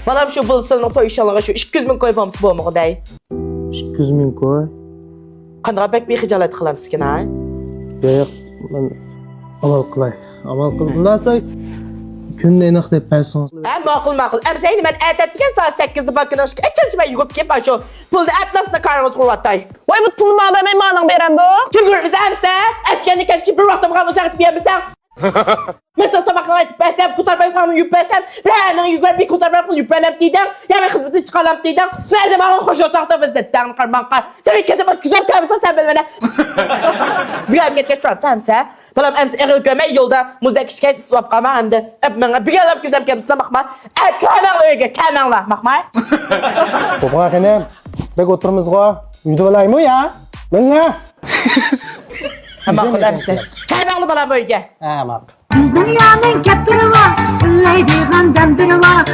Balam şu bulsanın toy inşallah şu 200 ming koy bomsi bolmağı dey. 200 ming koy. Qanday bek bir xijolat qilamiz ki ha? Yo'q, men amal qilay. Amal qilgandan so'ng kunni aniq deb bersangiz. Ma'qul. Amsa men aytadigan soat 8da bakinoshga achilishmay yugurib kelib shu pulni atlafsina qaramiz qo'yatay. Voy bu pulni men bermay ma'ning beram bu. Churgurimiz amsa aytganda kaski bir vaqt bo'lgan bo'lsa aytib bermasang. Mesela tabaklar aytib bersam, kusarbay qilib yub bersam, ra'ning yugurib bir kusarbay qilib yub bersam deyding, yana xizmatni chiqaram deyding. Sizlar ma'ni xo'josaqda bizda tan qarmanqa. Sen ketib kuzar qilsa sen bilmana. Bir yerga ketib amsa balam amsa eri gömey yolda muzak şikayet swap qama hamda menga bir yalab kuzam kelsa maqma. Kamang uyga kamanglar maqma. To'g'ri ekan. Bek o'tirimizga uyda bo'laymi ya? Menga. Ma'qul amsa. Kamanglar balam uyga. Ha, ma'qul. Dünyanın kaptırı var, laydiğin damdırı var.